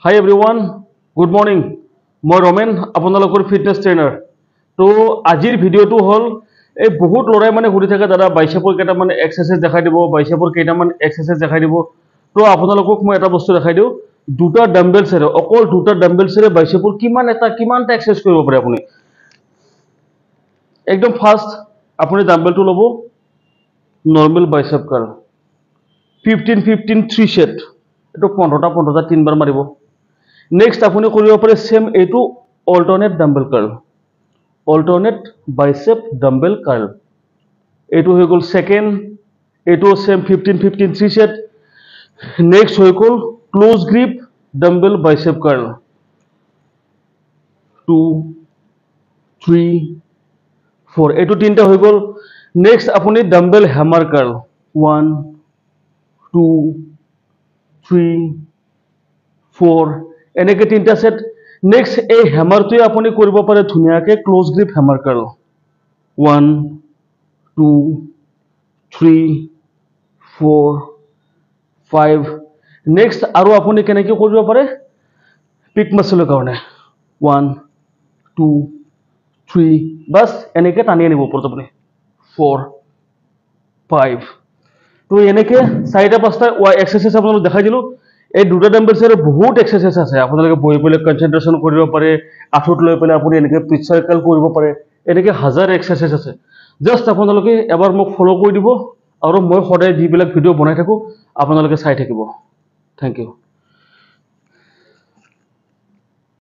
Hi everyone, good morning. মই ৰমেন আপোনালোকৰ fitness trainer. তো আজিৰ ভিডিঅ'টো হ'ল এই বহুত লৰাই মানে সুধি থাকে দাদা বাইচেপৰ কেইটামান এক্সাৰসাইজ দেখাই দিব, বাইচেপৰ কেইটামান এক্সাৰসাইজ দেখাই দিব। তো আপোনালোকক মই এটা বস্তু দেখাই দিওঁ, দুটা ডাম্বেলছেৰে অকল দুটা ডাম্বেলছেৰে বাইচেপৰ কিমানটা এক্সাৰসাইজ কৰিব পাৰে আপুনি। একদম ফাৰ্ষ্ট আপুনি ডাম্বেলটো ল'ব, নৰ্মেল বাইচেপ কাৰ্ল 15-15 3 সেট, এইটো 15টা তিনবাৰ মাৰিব। নেক্সট আপুনি কৰিব পাৰে সেম এইটো alternate dumbbell curl, alternate bicep dumbbell curl. এইটো হৈ গ'ল সেকেন্ড, এইটো সেম 15-15 3 সেট। নেক্সট হৈ গ'ল close grip dumbbell bicep curl 2 3 4, এইটো তিনটা হৈ গ'ল। নেক্সট আপুনি ডাম্বেল হেমাৰ কাৰ্ল 1 2 3 4, এনেকে তিনটা সেট। নেক্সট এই হেমাৰটোৱে আপুনি কৰিব পাৰে ধুনীয়াকে close grip hammer Carl 1 2 3 4 5। Next আৰু আপুনি কেনেকে কৰিব পাৰে পিক মাসলৰ কাৰণে 1 2 3, বাস এনেকে টানি আনিব ওপৰত আপুনি 4 5। তো এনেকে 4টা-5টা এক্সাৰসাইজ আপোনালোক দেখাই দিলো। এই দুটা ডাম্বেলছেৰে বহুত এক্সাৰসাইজ আছে, আপোনালোকে বহি পেলাই কনচেন্ট্ৰেশ্যন কৰিব পাৰে, আঁঠুত লৈ পেলাই আপুনি এনেকে পিচ চাৰ্কেল কৰিব পাৰে, এনেকে হাজাৰ এক্সাৰসাইজ আছে। জাষ্ট আপোনালোকে এবাৰ মোক ফলো কৰি দিব আৰু মই সদায় যিবিলাক ভিডিঅ' বনাই থাকো আপোনালোকে চাই থাকিব। Thank U.